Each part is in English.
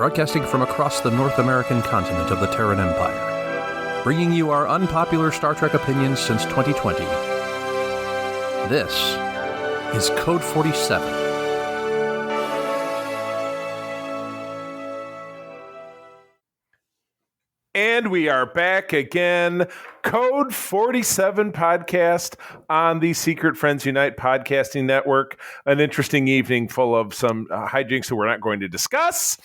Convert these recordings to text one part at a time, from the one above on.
broadcasting from across the North American continent of the Terran Empire, bringing you our unpopular Star Trek opinions since 2020. This is Code 47. And we are back again. Code 47 podcast on the Secret Friends Unite podcasting network. An interesting evening full of some hijinks that we're not going to discuss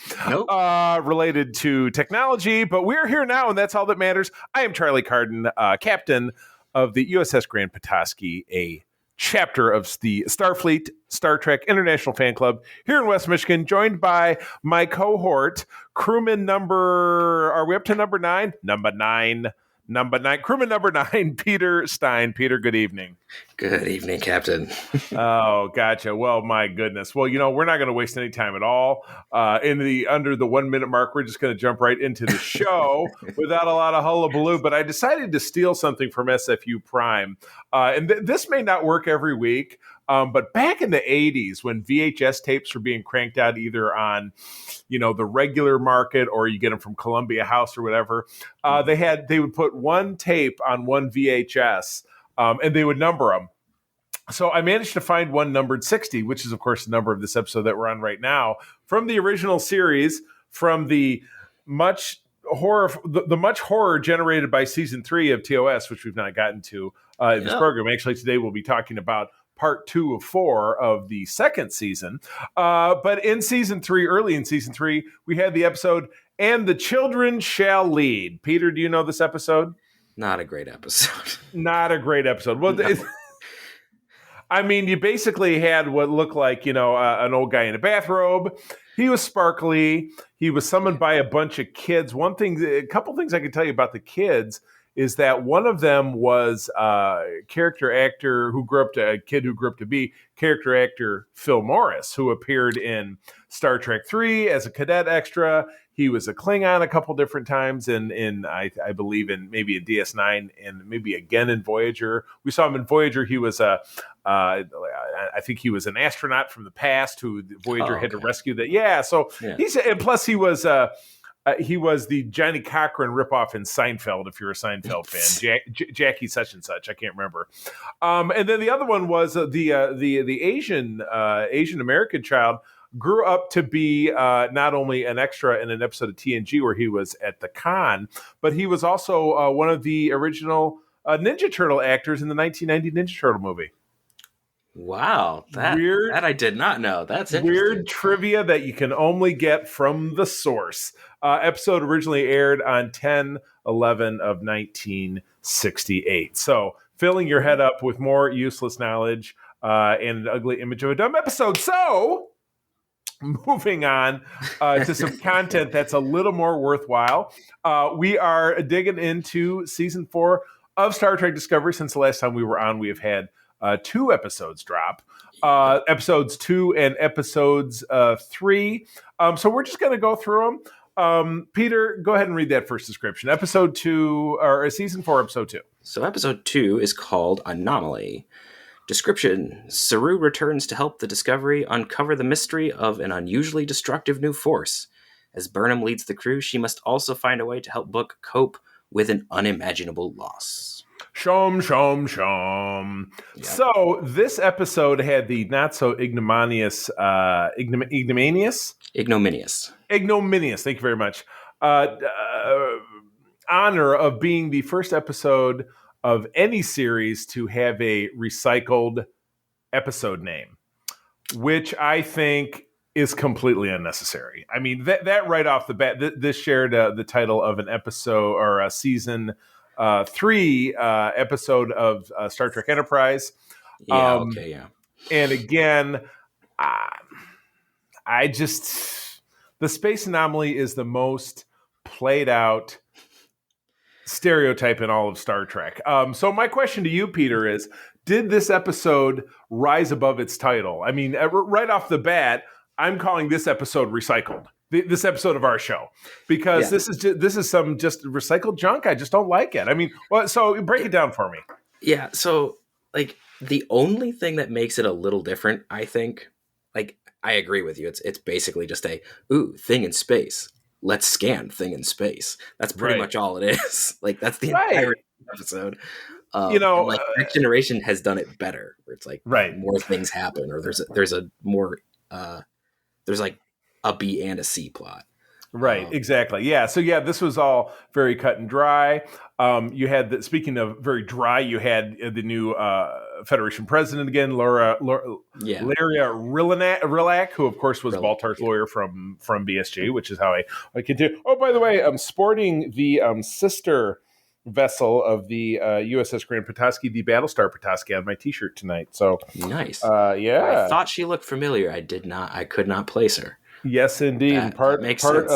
related to technology, but we're here now, and that's all that matters. I am Charlie Carden, captain of the USS Grand Petoskey, a chapter of the Starfleet Star Trek International Fan Club here in West Michigan, joined by my cohort, crewman number, are we up to number 9? Number nine, crewman number 9, Peter Stein. Peter, good evening. Good evening, Captain. Oh, gotcha. Well, my goodness. Well, you know, we're not going to waste any time at all. Under the 1 minute mark, we're just going to jump right into the show without a lot of hullabaloo. But I decided to steal something from SFU Prime. And this may not work every week. But back in the 80s, when VHS tapes were being cranked out either on, you know, the regular market or you get them from Columbia House or whatever, they would put one tape on one VHS and they would number them. So I managed to find one numbered 60, which is, of course, the number of this episode that we're on right now, from the original series, from the much horror generated by season 3 of TOS, which we've not gotten to in this program. Actually, today we'll be talking about part 2 of 4 of the second season. But in season 3, early in season 3, we had the episode, And the Children Shall Lead. Peter, do you know this episode? Not a great episode. Not a great episode. Well, no. I mean, you basically had what looked like, you know, an old guy in a bathrobe. He was sparkly. He was summoned by a bunch of kids. A couple things I can tell you about the kids is that one of them was a character actor a kid who grew up to be character actor Phil Morris, who appeared in Star Trek 3 as a cadet extra. He was a Klingon a couple different times I believe in maybe in DS9 and maybe again in Voyager. We saw him in Voyager. He was I think he was an astronaut from the past who Voyager had to rescue. He was the Johnny Cochran ripoff in Seinfeld, if you're a Seinfeld fan. Jackie such and such, I can't remember. And then the other one was the Asian American child grew up to be not only an extra in an episode of TNG where he was at the con, but he was also one of the original Ninja Turtle actors in the 1990 Ninja Turtle movie. Wow, that I did not know. That's interesting. Weird trivia that you can only get from the source. Episode originally aired on 10/11 of 1968. So filling your head up with more useless knowledge and an ugly image of a dumb episode. So moving on to some content that's a little more worthwhile. We are digging into season 4 of Star Trek Discovery. Since the last time we were on, we have had 2 episodes drop, episodes 2 and episodes 3. So we're just going to go through them. Peter, go ahead and read that first description. Episode 2, or season 4, episode 2. So episode 2 is called Anomaly. Description: Saru returns to help the Discovery uncover the mystery of an unusually destructive new force. As Burnham leads the crew, she must also find a way to help Book cope with an unimaginable loss. Shom. Yep. So this episode had the not so ignominious. Thank you very much. Honor of being the first episode of any series to have a recycled episode name, which I think is completely unnecessary. I mean, that right off the bat, this shared the title of an episode or a season 3 episode of Star Trek Enterprise. And again, the space anomaly is the most played out stereotype in all of Star Trek. So my question to you, Peter, is, did this episode rise above its title? I mean, right off the bat, I'm calling this episode recycled. This episode of our show, because this is some just recycled junk. I just don't like it. I mean, so break it down for me. Yeah. So like the only thing that makes it a little different, I think, like I agree with you. It's basically just a thing in space. Let's scan thing in space. That's pretty much all it is. Like that's the entire episode. And like Next Generation has done it better, where it's like more things happen, or there's a more there's like a B and a C plot. Right, exactly. Yeah. So this was all very cut and dry. You had speaking of very dry, you had the new Federation president again, Laria Rilak, who of course was Baltar's lawyer from BSG, which is how I continue. Oh, by the way, I'm sporting the sister vessel of the USS Grand Petoskey, the Battlestar Petoskey, on my T-shirt tonight. So nice. I thought she looked familiar. I could not place her. Yes, indeed. That makes sense.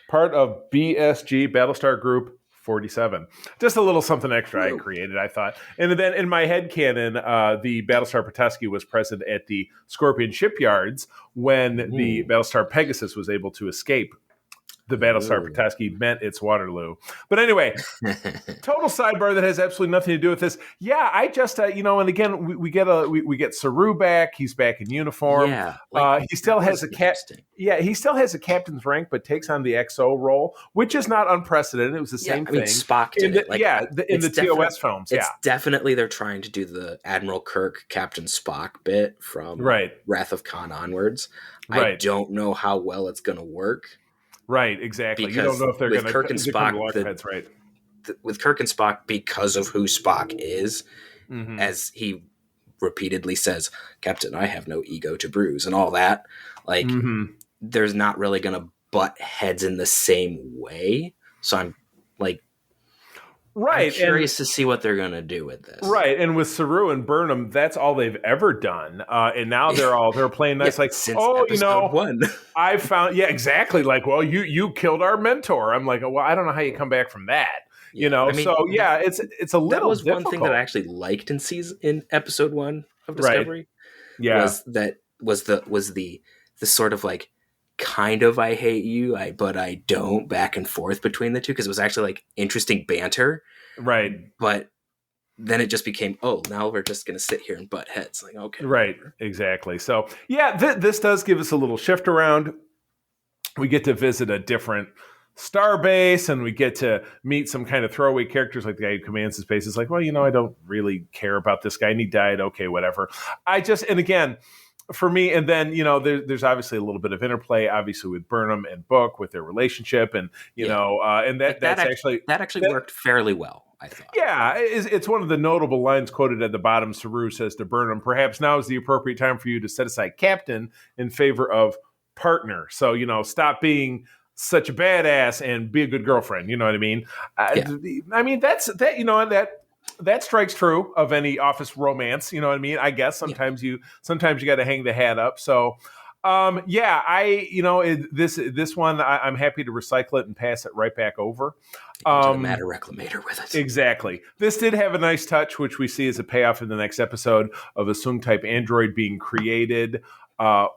Part of BSG, Battlestar Group 47. Just a little something extra I created, I thought. And then in my headcanon, the Battlestar Petoskey was present at the Scorpion shipyards when the Battlestar Pegasus was able to escape. The Battlestar Petoskey meant it's Waterloo. But anyway, total sidebar that has absolutely nothing to do with this. Yeah, I just, and again, we get Saru back. He's back in uniform. Yeah, he still has he still has a captain's rank, but takes on the XO role, which is not unprecedented. It was the same thing. Spock did in the TOS films. It's definitely they're trying to do the Admiral Kirk, Captain Spock bit from Wrath of Khan onwards. I don't know how well it's going to work. Right, exactly. You don't know if they're going to Kirk and Spock. With Kirk and Spock, because of who Spock is, as he repeatedly says, "Captain, I have no ego to bruise," and all that. Like, there's not really going to butt heads in the same way. So I'm like, I'm curious to see what they're going to do with this. Right, and with Saru and Burnham, that's all they've ever done, and now they're playing nice. Like, since episode 1. I found, exactly. Like, well, you killed our mentor. I'm like, well, I don't know how you come back from that. It's a little. That was difficult. One thing that I actually liked in episode 1 of Discovery. Yeah, was the sort of like kind of I hate you, but I don't back and forth between the two, because it was actually like interesting banter. Right. But then it just became, now we're just going to sit here and butt heads. Like, okay. Right. Exactly. So, this does give us a little shift around. We get to visit a different star base, and we get to meet some kind of throwaway characters, like the guy who commands his base. It's like, well, I don't really care about this guy, and he died. Okay, whatever. And again, for me, and then, there's obviously a little bit of interplay, obviously, with Burnham and Book, with their relationship, and, and that actually worked fairly well, I thought. Yeah, it's one of the notable lines quoted at the bottom. Saru says to Burnham, "Perhaps now is the appropriate time for you to set aside captain in favor of partner. So, stop being such a badass and be a good girlfriend." You know what I mean? I mean, that strikes true of any office romance. You know what I mean? I guess sometimes you got to hang the hat up. So, this one, I'm happy to recycle it and pass it right back over. To the matter reclamator with it. Exactly. This did have a nice touch, which we see as a payoff in the next episode, of a Soong-type android being created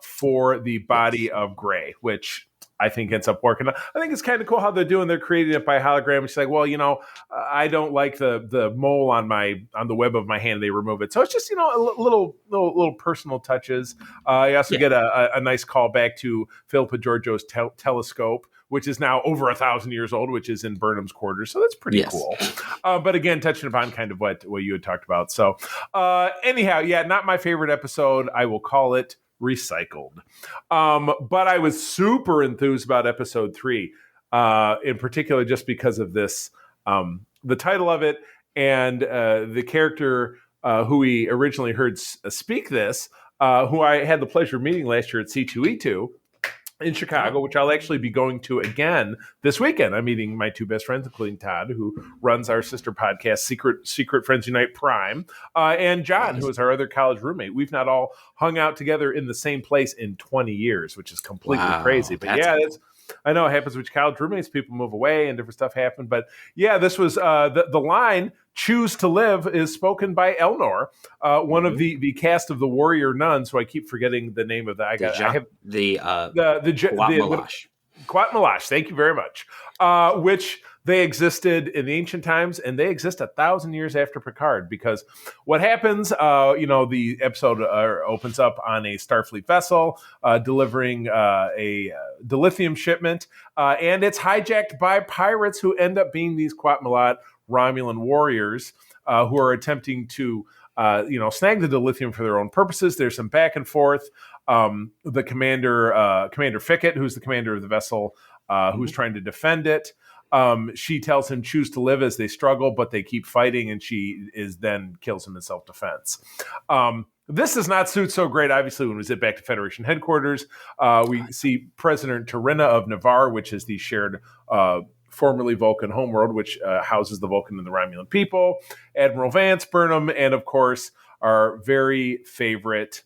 for the body of Gray, which I think ends up working. I think it's kind of cool how they're creating it by hologram. It's like, well, I don't like the mole on the web of my hand. They remove it. So it's just, little personal touches. I also get a nice call back to Phil Giorgio's telescope, which is now over 1,000 years old, which is in Burnham's quarters. So that's pretty cool. But again, touching upon kind of what you had talked about. So anyhow, not my favorite episode. I will call it recycled. But I was super enthused about episode 3, in particular, just because of this, the title of it, and the character who we originally heard speak this, who I had the pleasure of meeting last year at C2E2 in Chicago, which I'll actually be going to again this weekend. I'm meeting my 2 best friends, including Todd, who runs our sister podcast, Secret Friends Unite Prime, and John, who is our other college roommate. We've not all hung out together in the same place in 20 years, which is completely crazy. But I know it happens with college roommates. People move away and different stuff happen. But this was the line "Choose to Live" is spoken by Elnor, one of the cast of the Warrior Nuns, who I keep forgetting the name of that. Quat Malash. Thank you very much. Which they existed in the ancient times, and they exist 1,000 years after Picard. Because what happens, the episode opens up on a Starfleet vessel delivering a dilithium shipment, and it's hijacked by pirates who end up being these Quat-Malat Romulan warriors who are attempting to snag the dilithium for their own purposes. There's some back and forth. The Commander Fickett, who's the commander of the vessel, who's trying to defend it, she tells him choose to live as they struggle, but they keep fighting, and she then kills him in self-defense. This does not suit so great, obviously, when we get back to Federation headquarters. We see President Terina of Navarre, which is the shared formerly Vulcan homeworld, which houses the Vulcan and the Romulan people, Admiral Vance, Burnham, and, of course, our very favorite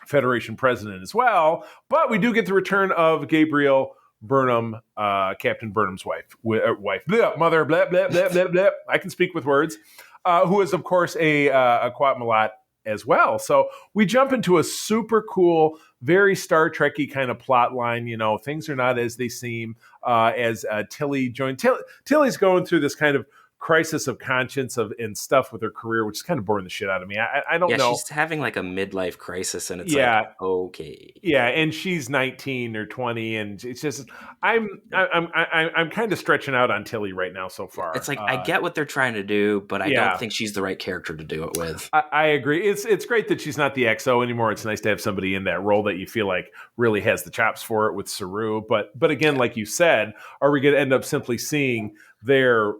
Federation president as well. But we do get the return of Gabriel Burnham, Captain Burnham's wife, mother, blah, blah, blah, blah, blah. I can speak with words, who is, of course, a Quat-Malat as well. So we jump into a super cool, very Star Trek-y kind of plot line. Things are not as they seem as Tilly joined. Tilly's going through this kind of crisis of conscience and stuff with her career, which is kind of boring the shit out of me. I don't know. She's having like a midlife crisis, and it's like, okay. Yeah, and she's 19 or 20, and it's just I'm kind of stretching out on Tilly right now so far. It's like I get what they're trying to do, but I don't think she's the right character to do it with. I agree. It's great that she's not the XO anymore. It's nice to have somebody in that role that you feel like really has the chops for it with Saru. But again, like you said, are we going to end up simply seeing their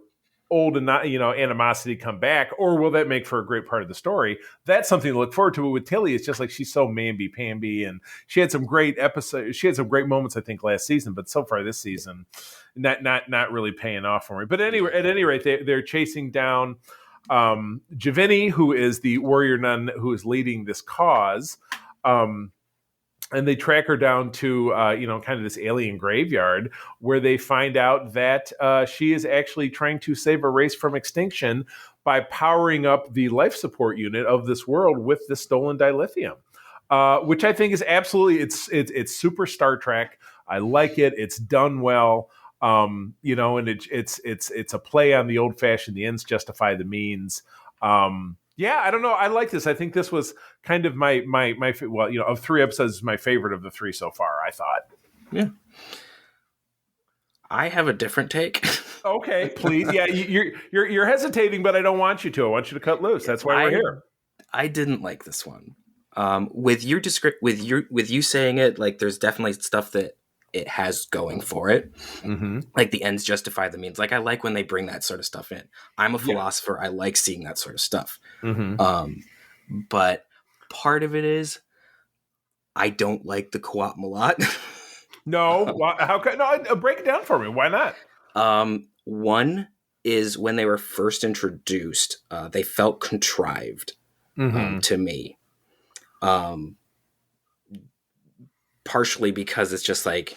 old and animosity come back, or will that make for a great part of the story? That's something to look forward to. But with Tilly, it's just like she's so mamby-pamby, and she had some great episodes. She had some great moments, I think, last season, but so far this season, not really paying off for me. But anyway, at any rate, they're chasing down Javini, who is the warrior nun who is leading this cause. And they track her down to, kind of this alien graveyard where they find out that she is actually trying to save a race from extinction by powering up the life support unit of this world with the stolen dilithium, which I think is absolutely, it's super Star Trek. I like it. It's done well. And it's a play on the old fashioned, the ends justify the means. Yeah, I don't know. I like this. I think this was kind of my of 3 episodes, my favorite of the 3 so far, I thought. Yeah. I have a different take. Okay, please. Yeah, you're hesitating, but I don't want you to. I want you to cut loose. That's why we're here. I didn't like this one. With you saying it, like there's definitely stuff that it has going for it. Mm-hmm. Like the ends justify the means. Like I like when they bring that sort of stuff in. I'm a philosopher. I like seeing that sort of stuff. Mm-hmm. But part of it is I don't like the Quat-Malat. No, how can break it down for me? Why not? One is when they were first introduced, they felt contrived to me. Partially because it's just like,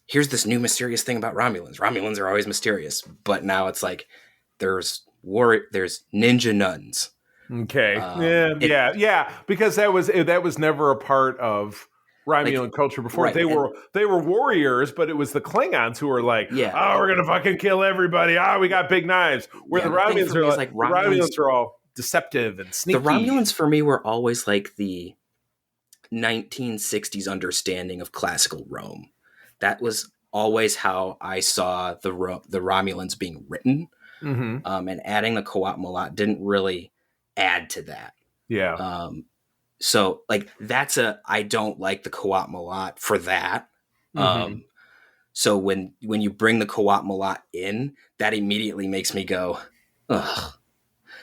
here's this new mysterious thing about Romulans. Romulans are always mysterious, but now it's like there's ninja nuns. Okay, because that was never a part of Romulan culture before. Right. They were warriors, but it was the Klingons who were like, oh, we're gonna fucking kill everybody. We got big knives. Where the Romulans are like Romulans are all deceptive and sneaky. The Romulans for me were always like the 1960s understanding of classical Rome. That was always how I saw the Romulans being written. Mm-hmm. And adding the Quat-Malat didn't really add to that. Yeah. So like I don't like the Quat-Malat for that. Mm-hmm. So when you bring the Quat-Malat in, that immediately makes me go, ugh.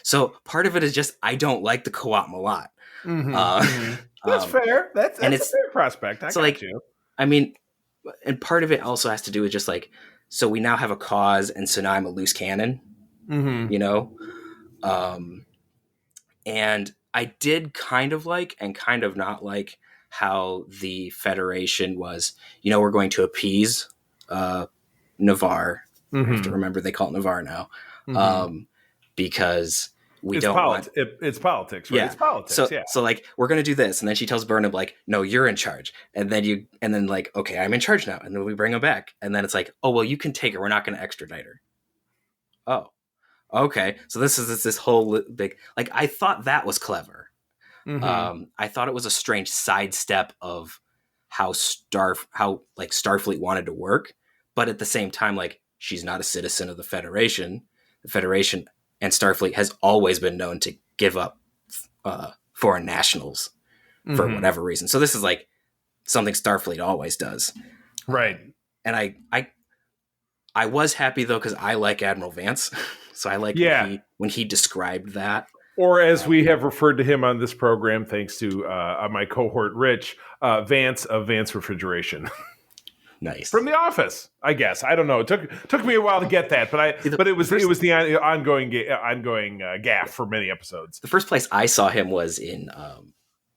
So part of it is just I don't like the Quat-Malat. Mm-hmm. That's fair. That's a fair prospect. I got you. I mean, and part of it also has to do with just like, so we now have a cause, and so now I'm a loose cannon, and I did kind of like and kind of not like how the Federation was, we're going to appease Navarre. I have to remember they call it Navarre now, because it's politics, right? Yeah. It's politics. So like we're gonna do this, and then she tells Burnham like, no, you're in charge, and then like, okay, I'm in charge now, and then we bring him back, and then it's like, oh well, you can take her. We're not gonna extradite her. Oh, okay. So this whole big, like, I thought that was clever. Mm-hmm. I thought it was a strange sidestep of how Starfleet wanted to work, but at the same time, like, she's not a citizen of the Federation. The Federation and Starfleet has always been known to give up foreign nationals for Mm-hmm. whatever reason. So this is like something Starfleet always does. Right. And I was happy though, because I like Admiral Vance. So I liked when he described that. Or as we have referred to him on this program, thanks to my cohort Rich, Vance of Vance Refrigeration. Nice. From The Office, I guess. I don't know. It took me a while to get that, but it was the ongoing gaffe for many episodes. The first place I saw him was in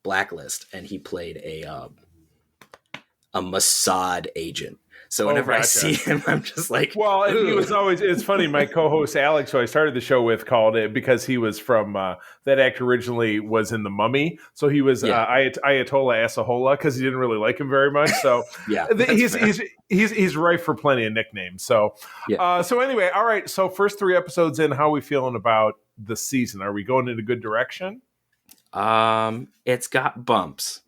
Blacklist, and he played a Mossad agent. So whenever I see him, I'm just like, well, and he was always, it's funny, my co-host Alex, who I started the show with, called it, because he was from, that actor originally was in The Mummy. So he was Ayatollah Asahola, because he didn't really like him very much. So yeah, he's rife for plenty of nicknames. So, so anyway, all right. So first 3 episodes in, how are we feeling about the season? Are we going in a good direction? It's got bumps.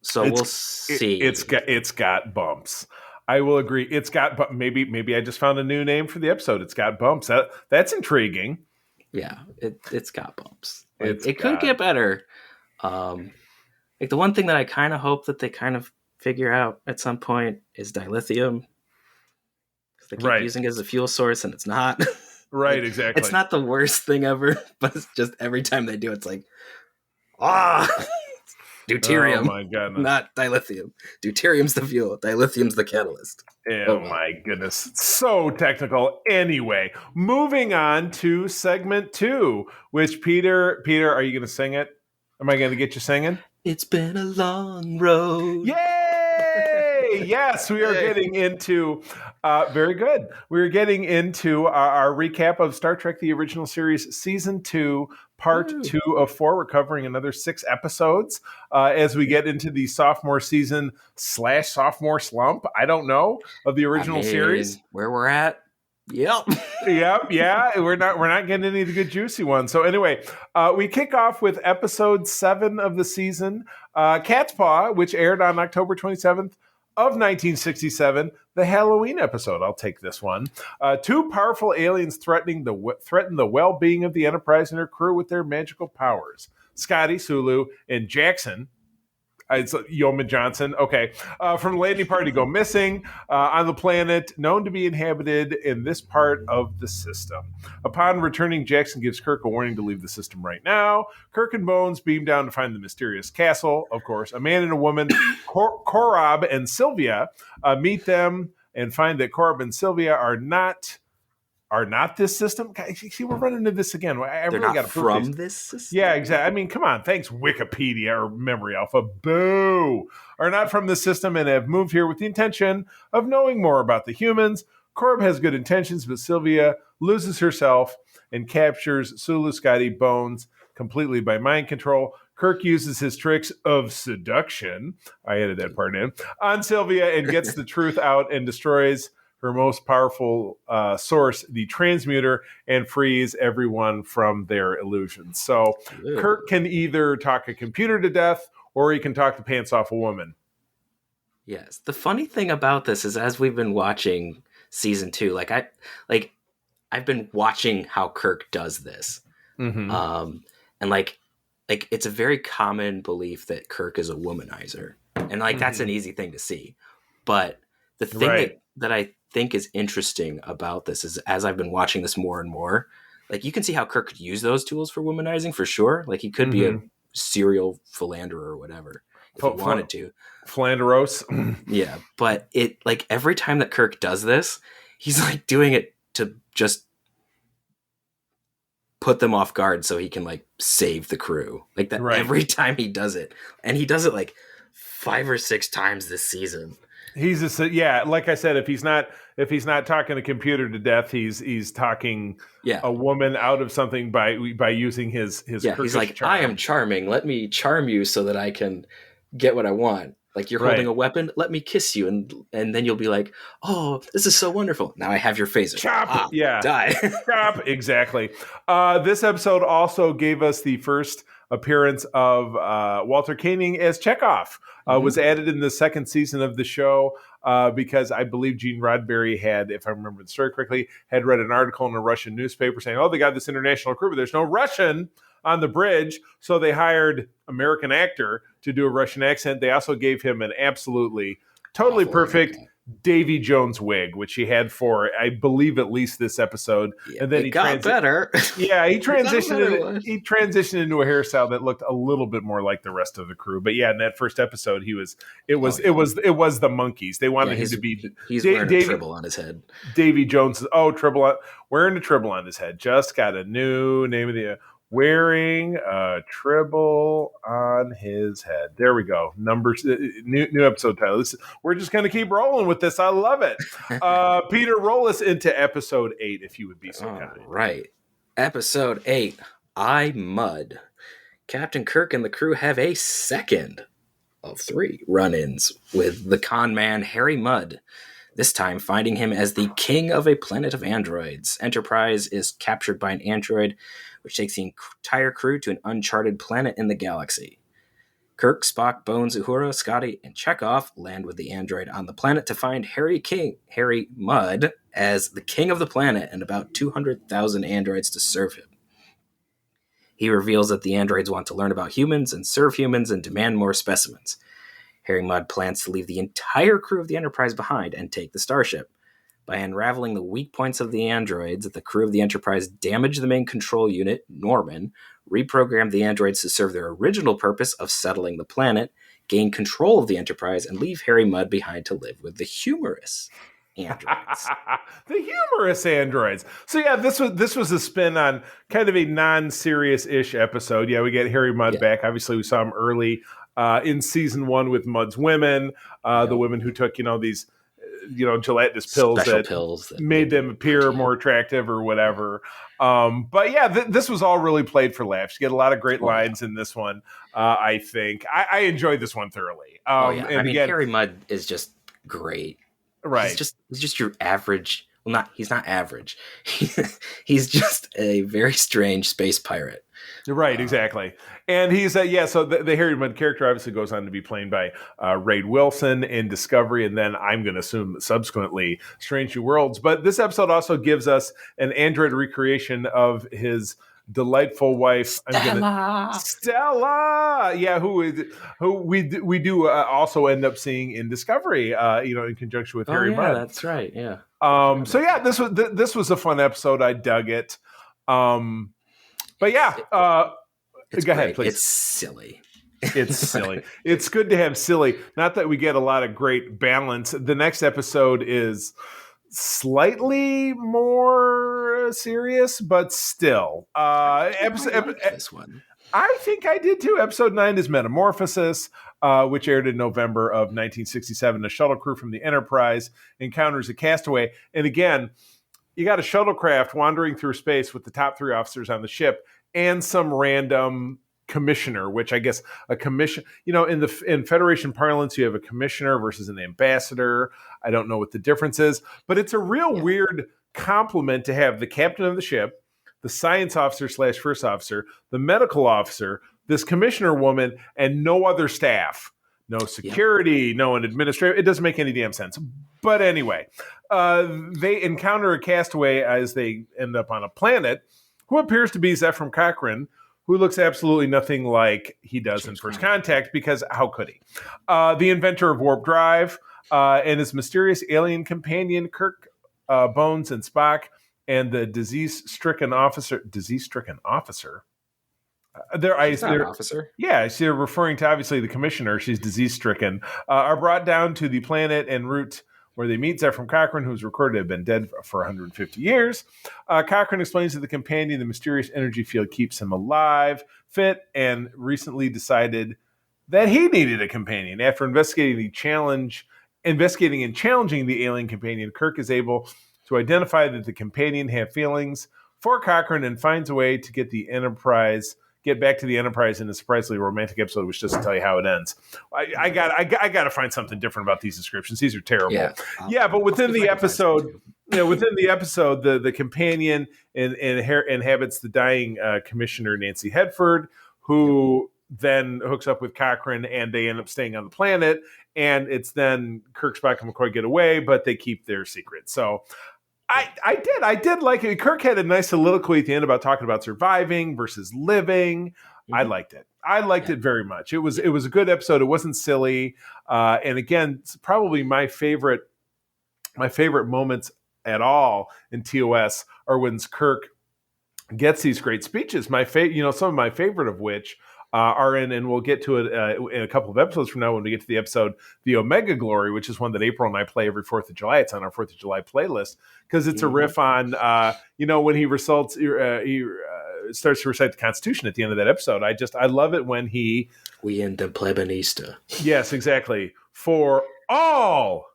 So we'll see. It's got bumps. I will agree. It's got maybe I just found a new name for the episode. It's got bumps. That's intriguing. Yeah, it's got bumps. It could get better. Like the one thing that I kind of hope that they kind of figure out at some point is dilithium. Because they keep using it as a fuel source, and it's not. Right, like, exactly. It's not the worst thing ever, but it's just every time they do, it's like, deuterium. Oh my goodness. Not dilithium. Deuterium's the fuel. Dilithium's the catalyst. Oh my goodness. So technical. Anyway, moving on to segment 2, which Peter, are you going to sing it? Am I going to get you singing? It's been a long road. Yay! Yes, we are getting into, very good. We're getting into our recap of Star Trek, the original series, season 2, part 2 of 4. We're covering another 6 episodes as we get into the sophomore season / sophomore slump, I don't know, of the original series. Where we're at. Yep. Yeah. We're not getting any of the good juicy ones. So anyway, we kick off with episode 7 of the season, Cat's Paw, which aired on October 27th of 1967, the Halloween episode. I'll take this one. 2 powerful aliens threaten the well-being of the Enterprise and her crew with their magical powers. Scotty, Sulu, and Jackson. It's Yeoman Johnson. Okay. From the landing party go missing on the planet known to be inhabited in this part of the system. Upon returning, Jackson gives Kirk a warning to leave the system right now. Kirk and Bones beam down to find the mysterious castle. Of course, a man and a woman, Korob and Sylvia, meet them and find that Korob and Sylvia are not this system. See, we're running into this again. They're not from this system? Yeah, exactly. I mean, come on. Thanks, Wikipedia or Memory Alpha. Boo! Are not from the system and have moved here with the intention of knowing more about the humans. Korob has good intentions, but Sylvia loses herself and captures Sulu, Scotty, Bones completely by mind control. Kirk uses his tricks of seduction, I added that part in, on Sylvia and gets the truth out and destroys her most powerful source, the transmuter, and frees everyone from their illusions. So Kirk can either talk a computer to death or he can talk the pants off a woman. Yes. The funny thing about this is, as we've been watching season 2, I've been watching how Kirk does this. Mm-hmm. And like it's a very common belief that Kirk is a womanizer. And that's an easy thing to see. But the thing that I think is interesting about this is, as I've been watching this more and more, like, you can see how Kirk could use those tools for womanizing for sure. Like, he could be a serial philanderer or whatever if he wanted to. Philanderos. Yeah. But it, like, every time that Kirk does this, he's like doing it to just put them off guard so he can like save the crew. Like that every time he does it. And he does it like 5 or 6 times this season. He's like I said, if he's not talking a computer to death, he's talking a woman out of something by using his he's like, charm. I am charming. Let me charm you so that I can get what I want. Like you're holding a weapon, let me kiss you, and then you'll be like, oh, this is so wonderful. Now I have your phaser. Chop! Die. Chop! Exactly. This episode also gave us the first appearance of Walter Koenig as Chekhov. Was added in the second season of the show because I believe Gene Roddenberry had, if I remember the story correctly, had read an article in a Russian newspaper saying, oh, they got this international crew, but there's no Russian on the bridge. So they hired American actor to do a Russian accent. They also gave him an absolutely totally perfect Davy Jones wig, which he had for, I believe, at least this episode. Yeah, and then he got better. Yeah, he transitioned into a hairstyle that looked a little bit more like the rest of the crew. But yeah, in that first episode, it was the monkeys. They wanted him to be. He's wearing a tribble on his head. Davy Jones. Wearing a tribble on his head. Just got a new name of the. Wearing a tribble on his head. There we go. Numbers. New episode title. We're just going to keep rolling with this. I love it. Peter, roll us into episode 8, if you would be so kind. Right. Episode 8. I Mud. Captain Kirk and the crew have a second of 3 run-ins with the con man Harry Mudd. This time finding him as the king of a planet of androids. Enterprise is captured by an android, which takes the entire crew to an uncharted planet in the galaxy. Kirk, Spock, Bones, Uhura, Scotty, and Chekhov land with the android on the planet to find Harry Mudd as the king of the planet and about 200,000 androids to serve him. He reveals that the androids want to learn about humans and serve humans and demand more specimens. Harry Mudd plans to leave the entire crew of the Enterprise behind and take the starship. By unraveling the weak points of the androids, the crew of the Enterprise damage the main control unit, Norman, reprogram the androids to serve their original purpose of settling the planet, gain control of the Enterprise, and leave Harry Mudd behind to live with the humorous androids. The humorous androids. So yeah, this was a spin on kind of a non-serious-ish episode. Yeah, we get Harry Mudd back. Obviously, we saw him early in season 1 with Mudd's women, the women who took, these gelatinous pills that made them appear more attractive or whatever. But yeah, this was all really played for laughs. You get a lot of great lines in this one. I think I enjoyed this one thoroughly. And again, Harry Mudd is just great. Right. He's just your average. Well, he's not average. He's just a very strange space pirate. Right, exactly. And he's, so the Harry Mudd character obviously goes on to be played by Ray Wilson in Discovery, and then I'm going to assume subsequently Strange New Worlds. But this episode also gives us an android recreation of his delightful wife, Stella. Yeah, who we do also end up seeing in Discovery, in conjunction with Harry Mudd. That's right. Yeah. So yeah, this was a fun episode. I dug it. But yeah, go ahead, please. It's silly. It's silly. It's good to have silly. Not that we get a lot of great balance. The next episode is slightly more serious, but still. This one. I think I did too. Episode 9 is Metamorphosis, which aired in November of 1967. A shuttle crew from the Enterprise encounters a castaway. And again, you got a shuttlecraft wandering through space with the top 3 officers on the ship and some random commissioner, which I guess a commission, in Federation parlance, you have a commissioner versus an ambassador. I don't know what the difference is, but it's a real weird compliment to have the captain of the ship, the science officer / first officer, the medical officer, this commissioner woman, and no other staff. No security, no an administrator. It doesn't make any damn sense. But anyway, they encounter a castaway as they end up on a planet who appears to be Zephram Cochrane, who looks absolutely nothing like he does in First Contact, because how could he? The inventor of warp drive and his mysterious alien companion, Kirk, Bones, and Spock, and the disease-stricken officer. She's not an officer. Yeah, so they're referring to obviously the commissioner. She's disease-stricken. Are brought down to the planet en route where they meet Zephram Cochrane, who's recorded to have been dead for 150 years. Cochrane explains to the companion the mysterious energy field keeps him alive, fit, and recently decided that he needed a companion. After investigating and challenging the alien companion, Kirk is able to identify that the companion had feelings for Cochrane and finds a way to get the Enterprise get back to the Enterprise in a surprisingly romantic episode, which doesn't tell you how it ends. I got to find something different about these descriptions. These are terrible. Yeah, but within the episode, the companion inhabits the dying Commissioner Nancy Hedford, who then hooks up with Cochrane, and they end up staying on the planet. And it's then Kirk, Spock, and McCoy get away, but they keep their secret. So I did like it. Kirk had a nice soliloquy at the end about talking about surviving versus living. Mm-hmm. I liked it. I liked it very much. It was a good episode. It wasn't silly. And again, it's probably my favorite moments at all in TOS are when Kirk gets these great speeches. Some of my favorite of which are in, and we'll get to it in a couple of episodes from now when we get to the episode, The Omega Glory, which is one that April and I play every 4th of July. It's on our 4th of July playlist because it's a riff on, when he starts to recite the Constitution at the end of that episode. I love it when we in the plebonista. Yes, exactly. For all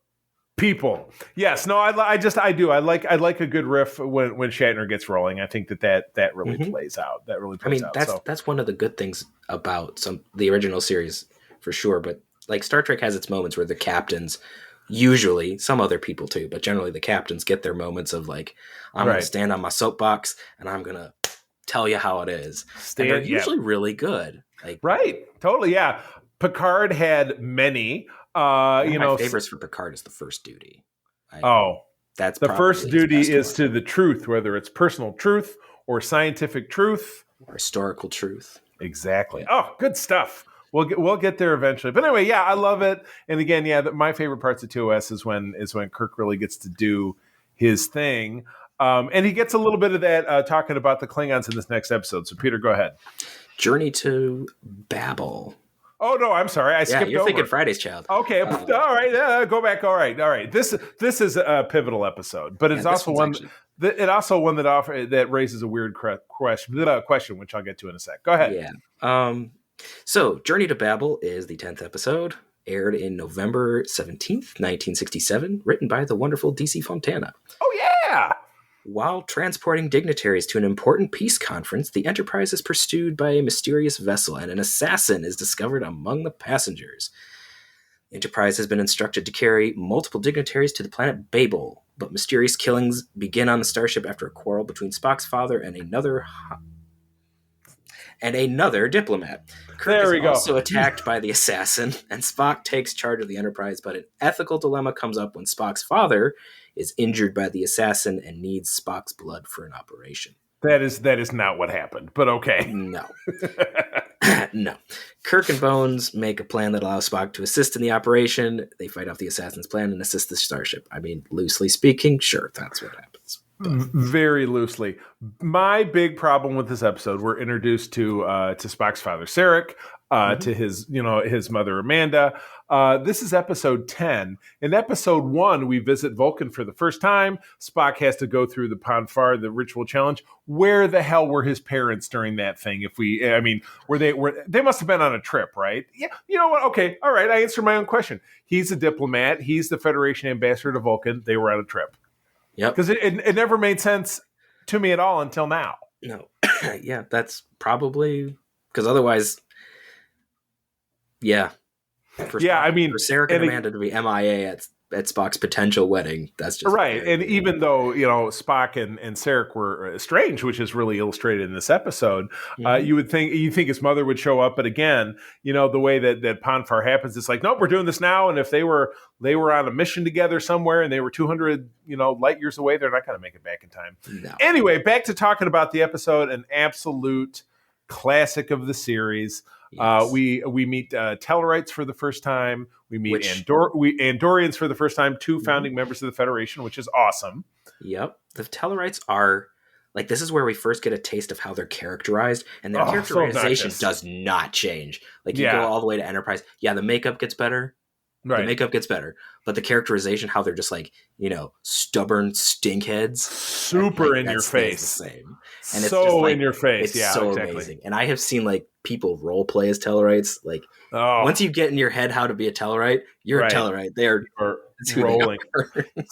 people. Yes. No, I do. I like a good riff when Shatner gets rolling. I think that really plays out. That really plays out. That's one of the good things about the original series for sure. But like Star Trek has its moments where the captains, usually some other people too, but generally the captains get their moments of like, I'm going to stand on my soapbox and I'm going to tell you how it is. And they're usually really good. Right. Totally. Yeah. Picard had many. My favorites for Picard is the first duty. That's the first duty is to the truth, whether it's personal truth or scientific truth or historical truth. Exactly. Oh, good stuff. We'll get there eventually. But anyway, I love it. And again, my favorite parts of TOS is when Kirk really gets to do his thing. And he gets a little bit of that talking about the Klingons in this next episode. So Peter, go ahead. Journey to Babel. Oh no, I'm sorry. I skipped over. You're thinking Friday's Child. Okay, all right. Go back. All right. This is a pivotal episode, but it's also one. That raises a weird question, which I'll get to in a sec. Go ahead. Yeah. So Journey to Babel is the 10th episode, aired in November 17th, 1967, written by the wonderful DC Fontana. Oh yeah. While transporting dignitaries to an important peace conference, the Enterprise is pursued by a mysterious vessel, and an assassin is discovered among the passengers. The Enterprise has been instructed to carry multiple dignitaries to the planet Babel, but mysterious killings begin on the starship after a quarrel between Spock's father and another diplomat. Kirk is also attacked by the assassin, and Spock takes charge of the Enterprise, but an ethical dilemma comes up when Spock's father is injured by the assassin and needs Spock's blood for an operation. That is not what happened, but okay. No. No. Kirk and Bones make a plan that allows Spock to assist in the operation. They fight off the assassin's plan and assist the starship. I mean, loosely speaking, sure, that's what happens. Very loosely. My big problem with this episode, we're introduced to Spock's father, Sarek, to his mother, Amanda. This is episode 10. In episode 1, we visit Vulcan for the first time. Spock has to go through the Ponfar, the ritual challenge. Where the hell were his parents during that thing? They must have been on a trip, right? Yeah. You know what? Okay. All right. I answered my own question. He's a diplomat. He's the Federation ambassador to Vulcan. They were on a trip. Yep. Because it never made sense to me at all until now. No. Yeah, that's probably because otherwise, yeah. For Sarek and Amanda to be MIA at Spock's potential wedding, that's just right. And even though Spock and Sarek were estranged, which is really illustrated in this episode, you think his mother would show up, but again, the way that Ponfar happens, it's like, nope, we're doing this now. And if they were on a mission together somewhere and they were 200 light years away, they're not going to make it back in time. No. Anyway, back to talking about the episode, an absolute classic of the series. Yes. We meet Tellarites for the first time. We meet Andorians for the first time, 2 founding members of the Federation, which is awesome. Yep. The Tellarites are this is where we first get a taste of how they're characterized, and their characterization does not change. You go all the way to Enterprise. Yeah, the makeup gets better. Right. The makeup gets better, but the characterization, how they're just stubborn stinkheads, super in your face, the same, and it's so in your face. It's so exactly. Amazing. And I have seen people role play as Tellarites. Once you get in your head how to be a Tellarite, you're a Tellarite. They are rolling.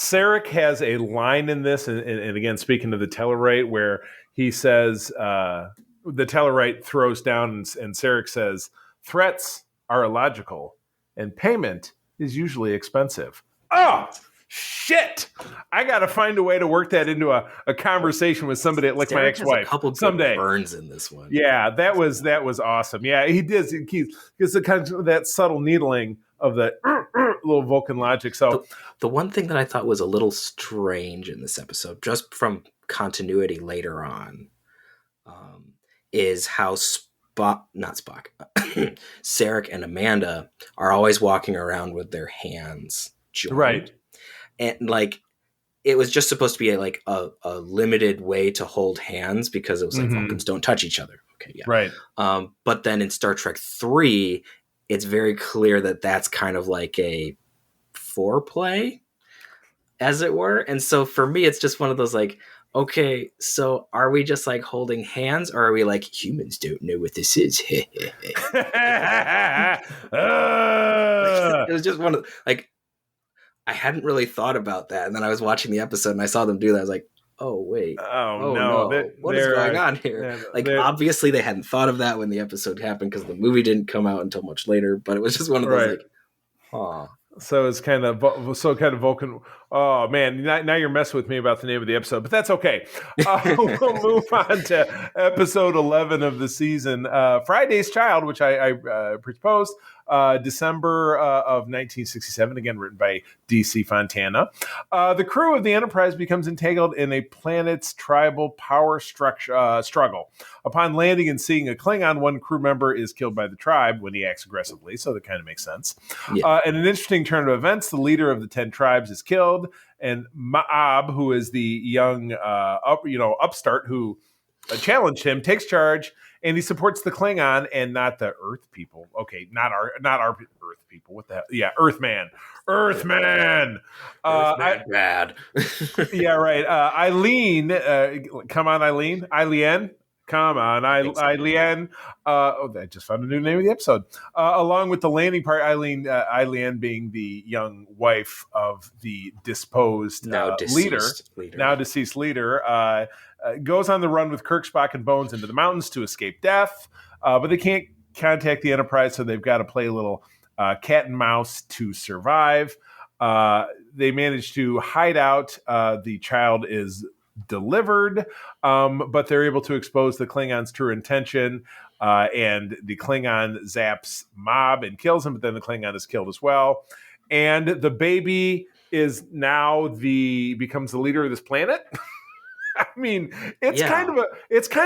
Sarek has a line in this, and again, speaking of the Tellarite, where he says, the Tellarite throws down and Sarek says, threats are illogical and payment is usually expensive. Oh, shit. I got to find a way to work that into a conversation with somebody like my ex-wife. Has a couple good someday. Burns in this one. Yeah, that was awesome. Yeah, he does. Because the kind of that subtle needling of the little Vulcan logic. So the one thing that I thought was a little strange in this episode, just from continuity later on, is how Sarek and Amanda are always walking around with their hands joined. Right. And like, it was just supposed to be a limited way to hold hands because it was like Vulcans don't touch each other. Okay, yeah. Right. But then in Star Trek 3, it's very clear that that's kind of like a foreplay, as it were. And so for me, it's just one of those like, okay, so are we just like holding hands, or are we like, humans don't know what this is? It was just one of like, I hadn't really thought about that. And then I was watching the episode and I saw them do that. I was like, oh, wait. Oh no. What is going on here? Obviously they hadn't thought of that when the episode happened because the movie didn't come out until much later. But it was just one of those like, huh. So it's kind of Vulcan. Oh man, now you're messing with me about the name of the episode, but that's okay. We'll move on to episode 11 of the season, Friday's Child, which I proposed. December of 1967, again written by D.C. Fontana. The crew of the Enterprise becomes entangled in a planet's tribal power struggle. Upon landing and seeing a Klingon, one crew member is killed by the tribe when he acts aggressively, so that kind of makes sense. Yeah. In an interesting turn of events, the leader of the 10 tribes is killed, and Ma'ab, who is the young upstart who challenged him, takes charge, and he supports the Klingon and not the Earth people. Okay, not our Earth people. What the hell? Yeah, Earthman. Earthman bad. Yeah, right. Eileen, come on, Eileen. Come on, Eileen. I just found a new name of the episode. Along with the landing part, Eileen being the young wife of the disposed now deceased leader, goes on the run with Kirk, Spock, and Bones into the mountains to escape death. But they can't contact the Enterprise, so they've got to play a little cat and mouse to survive. They manage to hide out. The child is delivered, but they're able to expose the Klingon's true intention, and the Klingon zaps Mob and kills him, but then the Klingon is killed as well. And the baby is now becomes the leader of this planet. I mean, it's kind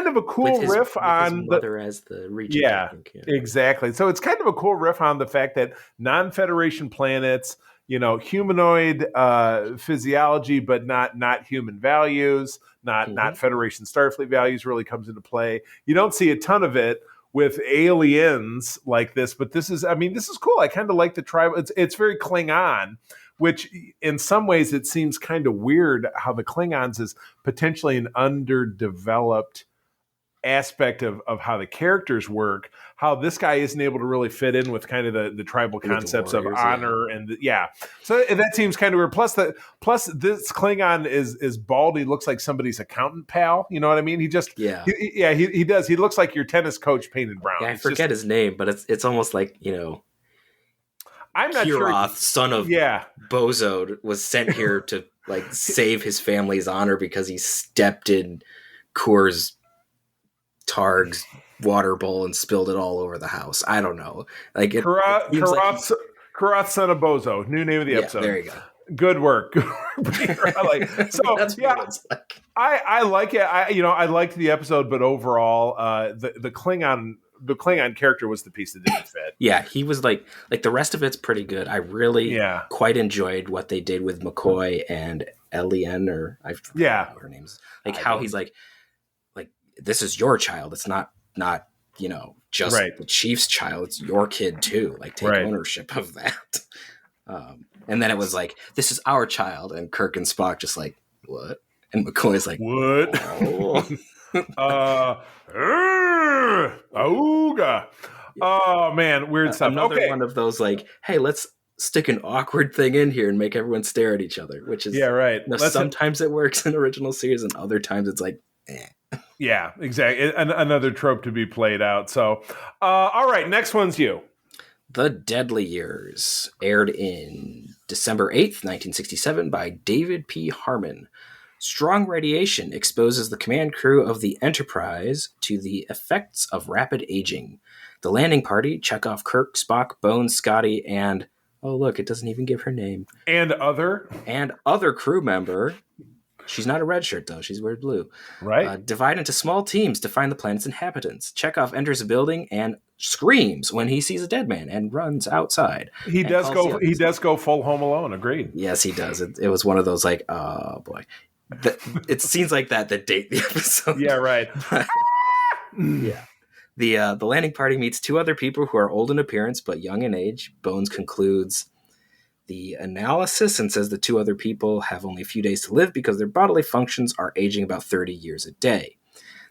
of a cool riff on his mother as the regent. Yeah, exactly. So it's kind of a cool riff on the fact that non-Federation planets, humanoid physiology, but not human values, not Federation Starfleet values really comes into play. You don't see a ton of it with aliens like this, but this is cool. I kind of like the tribe. It's very Klingon, which in some ways it seems kind of weird how the Klingons is potentially an underdeveloped aspect of how the characters work, how this guy isn't able to really fit in with kind of the tribal concepts of honor and so that seems kind of weird. Plus this Klingon is bald. He looks like somebody's accountant pal. You know what I mean? He does. He looks like your tennis coach painted brown. Yeah, I forget his name, but it's almost like I'm not Kiroth, sure. son of Bozo, was sent here to like save his family's honor because he stepped in Targ's water bowl and spilled it all over the house. I don't know. Like Kiroth, son of Bozo. New name of the episode. There you go. Good work. That's what it's like. I like it. I liked the episode, but overall, the Klingon character was the piece that didn't fit. Yeah, he was like the rest of it's pretty good. I really quite enjoyed what they did with McCoy and Eliane, or I forget what her name is. Like how he's like this is your child. It's not just the chief's child. It's your kid too. Like take ownership of that. And then it was like, this is our child, and Kirk and Spock just like, what? And McCoy's like, what? Auga. Oh man, weird stuff. Another one of those like, hey, let's stick an awkward thing in here and make everyone stare at each other, which is sometimes it works in original series, and other times it's like, eh. Yeah, exactly. Another trope to be played out. So, all right, next one's you. The Deadly Years aired in December 8th, 1967 by David P. Harmon. Strong radiation exposes the command crew of the Enterprise to the effects of rapid aging. The landing party, Chekhov, Kirk, Spock, Bones, Scotty, and oh look, it doesn't even give her name. And other crew member. She's not a red shirt though; she's wearing blue. Right. Divide into small teams to find the planet's inhabitants. Chekhov enters a building and screams when he sees a dead man and runs outside. He does go full Home Alone. Agreed. Yes, he does. It was one of those like, oh boy. It's scenes like that date the episode. Yeah, right. Yeah. The landing party meets two other people who are old in appearance but young in age. Bones concludes the analysis and says the two other people have only a few days to live because their bodily functions are aging about 30 years a day.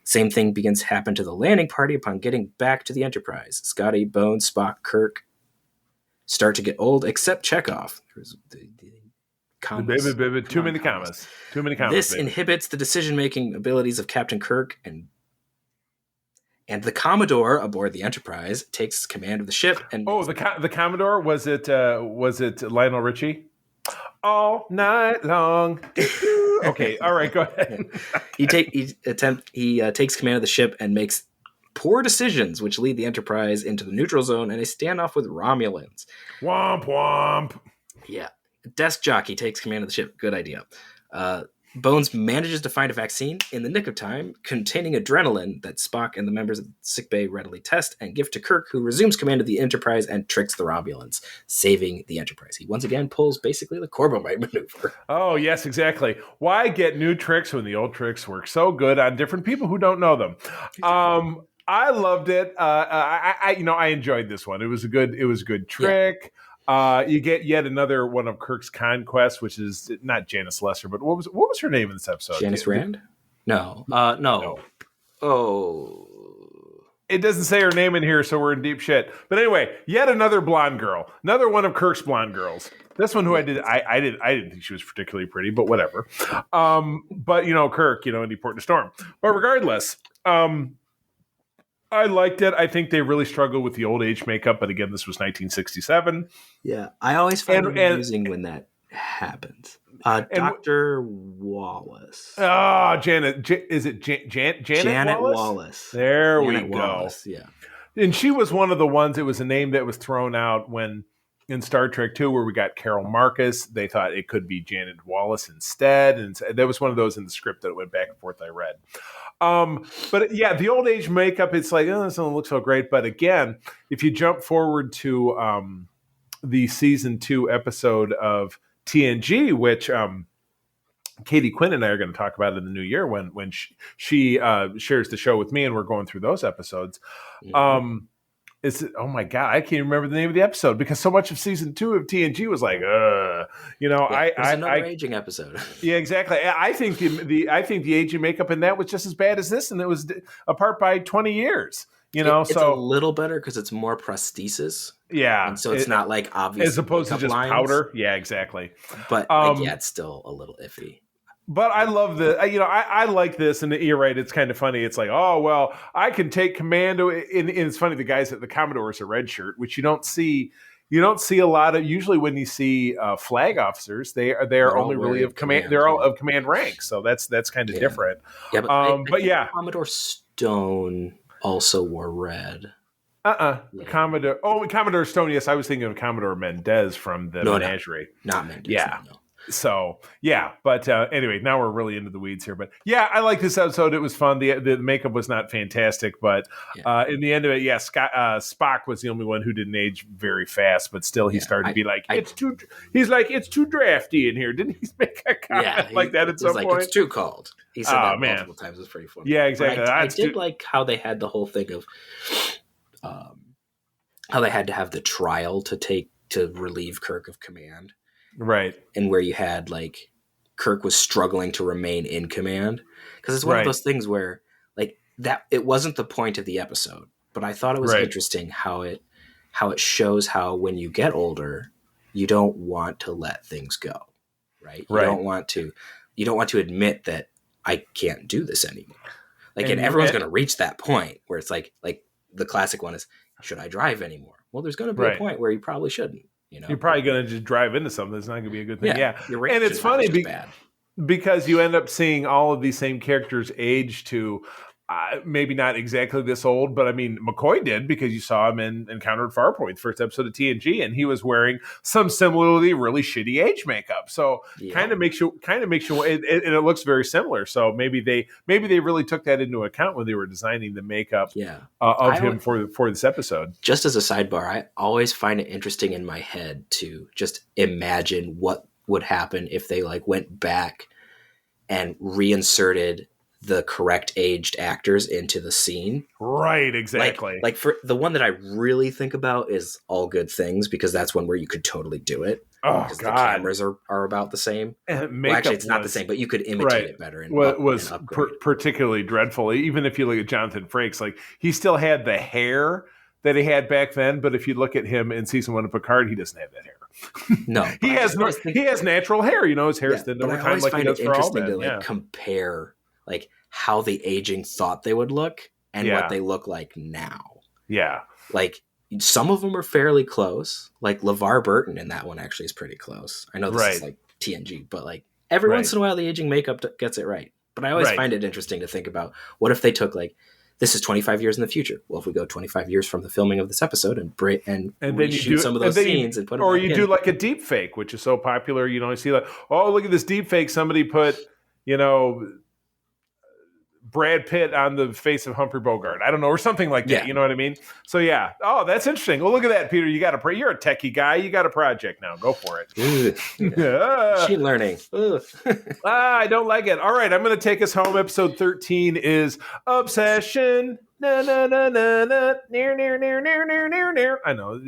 Same thing begins to happen to the landing party upon getting back to the Enterprise. Scotty, Bones, Spock, Kirk start to get old, except Chekhov. Too many commas. This inhibits the decision-making abilities of Captain Kirk, and the Commodore aboard the Enterprise takes command of the ship. And the Commodore, was it Lionel Richie? All night long. Okay, all right, go ahead. He takes command of the ship and makes poor decisions, which lead the Enterprise into the neutral zone and a standoff with Romulans. Womp womp. Yeah. Desk jockey takes command of the ship. Good idea. Bones manages to find a vaccine in the nick of time containing adrenaline that Spock and the members of the sickbay readily test and give to Kirk, who resumes command of the Enterprise and tricks the Romulans, saving the Enterprise. He once again pulls basically the Corbomite maneuver. Oh, yes, exactly. Why get new tricks when the old tricks work so good on different people who don't know them? I loved it. I enjoyed this one. It was a good trick. Yeah. You get yet another one of Kirk's conquests, which is not Janice Lesser, but what was her name in this episode? Janice Rand? No. No. Oh. It doesn't say her name in here, so we're in deep shit. But anyway, yet another blonde girl. Another one of Kirk's blonde girls. This one who I didn't think she was particularly pretty, but whatever. But Kirk, and he port to storm. But regardless, I liked it. I think they really struggled with the old age makeup, but again, this was 1967. Yeah, I always find it amusing when that happens. Dr. Wallace. Oh, Janet. Is it Janet Wallace? There Janet we go. Wallace, yeah. And she was one of the ones, it was a name that was thrown out when in Star Trek 2, where we got Carol Marcus. They thought it could be Janet Wallace instead. And there was one of those in the script that went back and forth I read. But yeah, the old age makeup, it's like, this doesn't look so great. But again, if you jump forward to the season 2 episode of TNG, which Katie Quinn and I are going to talk about in the new year when she shares the show with me and we're going through those episodes. Mm-hmm. Oh my God, I can't remember the name of the episode because so much of season 2 of TNG was like, another aging episode. Yeah, exactly. I think the aging makeup in that was just as bad as this, and it was apart by 20 years. It's a little better because it's more prosthesis. Yeah, and so it's not like obvious as opposed to just lines. Powder. Yeah, exactly. But it's still a little iffy. But I love I like this, and you're right. It's kind of funny. It's like, oh well, I can take command. And it's funny, the guys at the Commodore is a red shirt, which you don't see. You don't see a lot of. Usually, when you see flag officers, they are only really of command. They're all of command rank, so that's kind of different. Yeah, but Commodore Stone also wore red. Yeah. Commodore Stone. Yes, I was thinking of Commodore Mendez from the Menagerie. Not Mendez. Yeah. No. So yeah, but anyway, now we're really into the weeds here. But yeah, I like this episode. It was fun. The makeup was not fantastic, but in the end of it, Spock was the only one who didn't age very fast. But still, he started to be like, it's too drafty in here. Didn't he make a comment like that at some point? It's too cold. He said that multiple times. It was pretty funny. Yeah, exactly. I did like how they had the whole thing of how they had to have the trial to relieve Kirk of command. Right. And where you had like Kirk was struggling to remain in command, because it's one of those things where like that it wasn't the point of the episode, but I thought it was interesting how it shows how when you get older, you don't want to let things go. Right. You don't want to admit that I can't do this anymore. Like, and everyone's going to reach that point where it's like the classic one is, should I drive anymore? Well, there's going to be a point where you probably shouldn't. You're probably going to just drive into something that's not going to be a good thing. Yeah. And it's funny because you end up seeing all of these same characters age to maybe not exactly this old, but I mean, McCoy did, because you saw him in Encounter at Farpoint, the first episode of TNG, and he was wearing some similarly really shitty age makeup. So kind of makes you, and it looks very similar. So maybe they really took that into account when they were designing the makeup of him for this episode. Just as a sidebar, I always find it interesting in my head to just imagine what would happen if they like went back and reinserted the correct aged actors into the scene. Right, exactly. Like for the one that I really think about is All Good Things, because that's one where you could totally do it. Oh, because God. the cameras are about the same. Well, actually, it's not the same, but you could imitate it better. And was particularly dreadful. Even if you look at Jonathan Frakes, like, he still had the hair that he had back then, but if you look at him in season 1 of Picard, he doesn't have that hair. No, he has natural hair. His hair's thin over time, like he does for all men. To compare like how the aging thought they would look and what they look like now. Yeah, like some of them are fairly close. Like LeVar Burton in that one actually is pretty close. I know this is like TNG, but like every once in a while the aging makeup gets it right. But I always find it interesting to think about, what if they took like, this is 25 years in the future. Well, if we go 25 years from the filming of this episode and then shoot some of those scenes and put them, or you do like a deep fake, which is so popular. You see like, oh, look at this deep fake. Somebody put, Brad Pitt on the face of Humphrey Bogart. I don't know, or something like that. You know what I mean? So yeah. Oh, that's interesting. Well, look at that, Peter. You're a techie guy. You got a project now. Go for it. Machine learning. I don't like it. All right, I'm going to take us home. Episode 13 is Obsession. Na na na na na near. I know,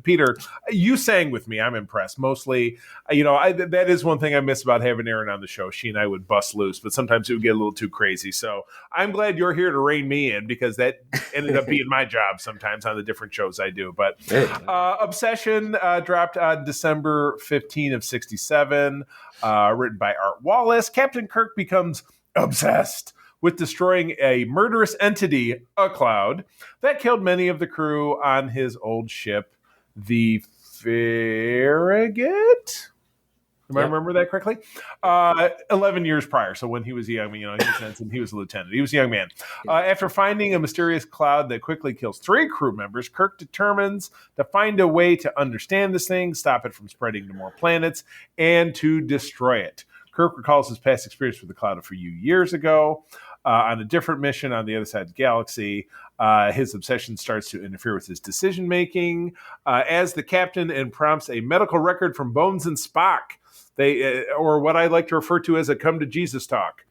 Peter, you sang with me. I'm impressed. Mostly, that is one thing I miss about having Erin on the show. She and I would bust loose, but sometimes it would get a little too crazy. So I'm glad you're here to rein me in, because that ended up being my job sometimes on the different shows I do. But Obsession dropped on December 15 of 67, written by Art Wallace. Captain Kirk becomes obsessed with destroying a murderous entity, a cloud, that killed many of the crew on his old ship, the Farragut. Am I remember that correctly? 11 years prior. So when he was young, he was a lieutenant. He was a young man. After finding a mysterious cloud that quickly kills 3 crew members, Kirk determines to find a way to understand this thing, stop it from spreading to more planets, and to destroy it. Kirk recalls his past experience with the cloud a few years ago. On a different mission on the other side of the galaxy, his obsession starts to interfere with his decision-making as the captain, and prompts a medical record from Bones and Spock. Or what I like to refer to as a come-to-Jesus talk.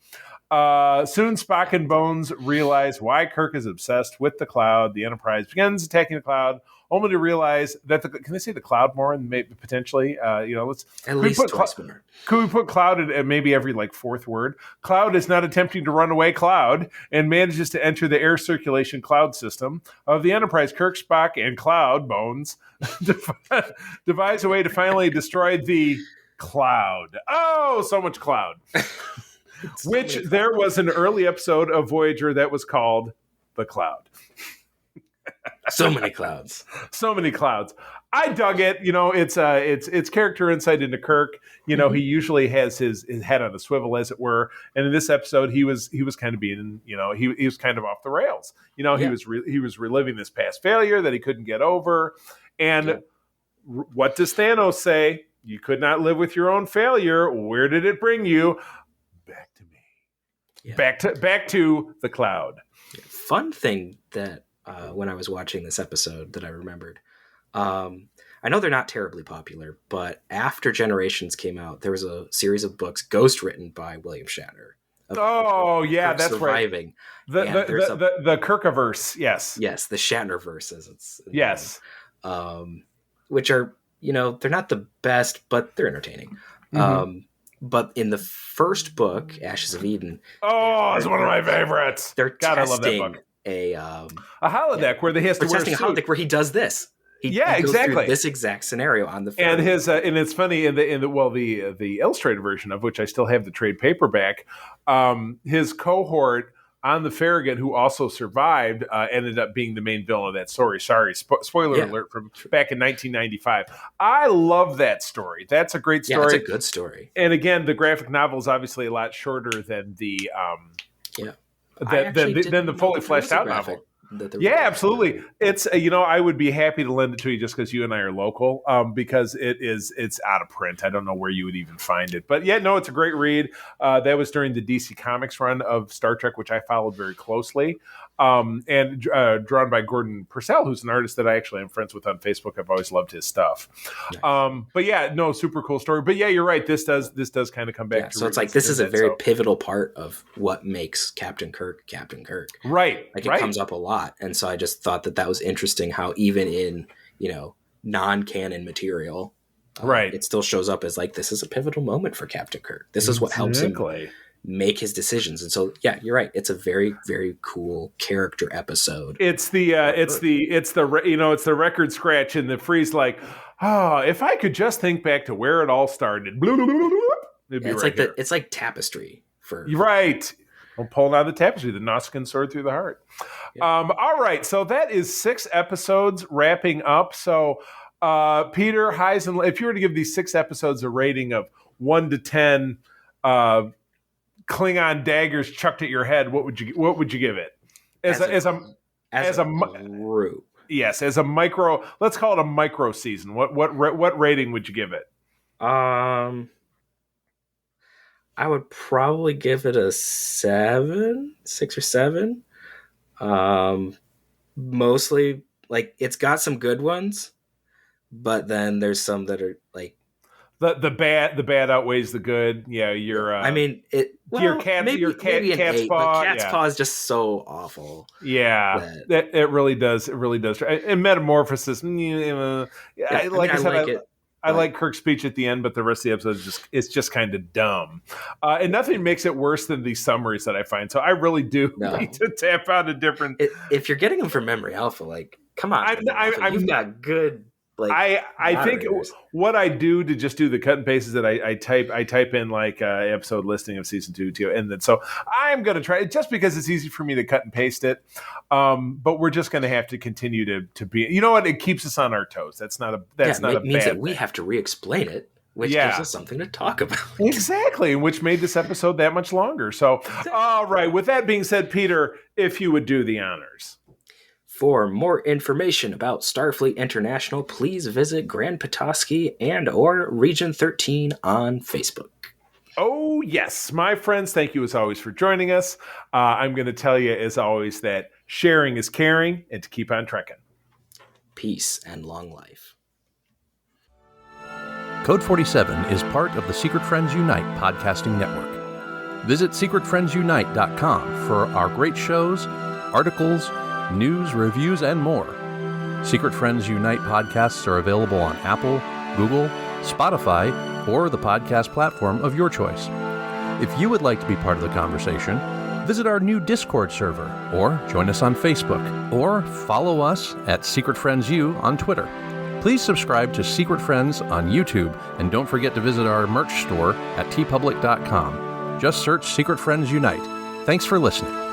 Soon Spock and Bones realize why Kirk is obsessed with the cloud. The Enterprise begins attacking the cloud, only to realize that can they say the cloud more and maybe potentially let's at least twice more. Could we put cloud at maybe every like 4th word? Cloud is not attempting to run away Cloud, and manages to enter the air circulation cloud system of the Enterprise. Kirk, Spock, and Cloud Bones devise a way to finally destroy the cloud. Oh, so much cloud. Which there was an early episode of Voyager that was called The Cloud. So many clouds. I dug it. It's character insight into Kirk. He usually has his head on a swivel, as it were. And in this episode, he was kind of being, he was kind of off the rails. He was reliving this past failure that he couldn't get over. And what does Thanos say? You could not live with your own failure. Where did it bring you? Back to me. Yeah. Back to the cloud. Fun thing that when I was watching this episode that I remembered, I know they're not terribly popular, but after Generations came out, there was a series of books ghost written by William Shatner. Oh yeah, that's surviving. Right. The Kirkiverse, yes, the Shatnerverse, as it's which are they're not the best, but they're entertaining. Mm-hmm. But in the first book, Ashes of Eden, it's one of my favorites. They're I love that book. A holodeck where they has to wear a suit. A holodeck where he does this. He goes exactly through this exact scenario on the film. And his and it's funny in the illustrated version, of which I still have the trade paperback. His cohort on the Farragut, who also survived, ended up being the main villain of that story. Sorry, spoiler alert from back in 1995. I love that story. That's a great story. Yeah, it's a good story. And again, the graphic novel is obviously a lot shorter than the than the fully fleshed out novel. Yeah, absolutely. It's I would be happy to lend it to you just because you and I are local, because it's out of print. I don't know where you would even find it, but yeah, no, it's a great read. That was during the DC Comics run of Star Trek, which I followed very closely, and drawn by Gordon Purcell, who's an artist that I actually am friends with on Facebook. I've always loved his stuff. Nice. But yeah, no, super cool story. But yeah, you're right. This does kind of come back. So it's like this is a very pivotal part of what makes Captain Kirk. Right. Like it comes up a lot. And so I just thought that was interesting how even in, non-canon material, it still shows up as like, this is a pivotal moment for Captain Kirk. This is what helps him make his decisions. And so, yeah, you're right. It's a very, very cool character episode. It's the record scratch and the freeze like, if I could just think back to where it all started. It's like tapestry for. You're right. We're pulling out of the tapestry, the Nausicaan sword through the heart. Yeah. All right. So that is 6 episodes wrapping up. So, Peter, highs and if you were to give these 6 episodes a rating of 1 to 10, Klingon daggers chucked at your head, what would you give it? As a group. Yes, as a micro. Let's call it a micro season. What rating would you give it? I would probably give it a 6 or 7. Mostly, like, it's got some good ones, but then there's some that are like the bad outweighs the good. Yeah, your cat's paw. Cat's paw is just so awful. Yeah, that it really does. It really does. And Metamorphosis. I like Kirk's speech at the end, but the rest of the episode is just kind of dumb. And nothing makes it worse than these summaries that I find. So I really do need to tap out a different. If you're getting them from Memory Alpha, like, come on, you've got good. Like, I think what I do to just do the cut and paste is that I type in like episode listing of season 2, and then so I'm going to try it just because it's easy for me to cut and paste it. But we're just going to have to continue to be. You know what? It keeps us on our toes. That's not a means that thing. We have to re-explain it, which gives us something to talk about. Exactly, which made this episode that much longer. So, all right. With that being said, Peter, if you would do the honors. For more information about Starfleet International, please visit Grand Petoskey and or Region 13 on Facebook. Oh, yes. My friends, thank you as always for joining us. I'm going to tell you, as always, that sharing is caring and to keep on trekking. Peace and long life. Code 47 is part of the Secret Friends Unite podcasting network. Visit secretfriendsunite.com for our great shows, articles, news, reviews, and more. Secret Friends Unite podcasts are available on Apple, Google, Spotify, or the podcast platform of your choice. If you would like to be part of the conversation, visit our new Discord server, or join us on Facebook, or follow us at Secret Friends U on Twitter. Please subscribe to Secret Friends on YouTube, and don't forget to visit our merch store at tpublic.com. Just search Secret Friends Unite. Thanks for listening.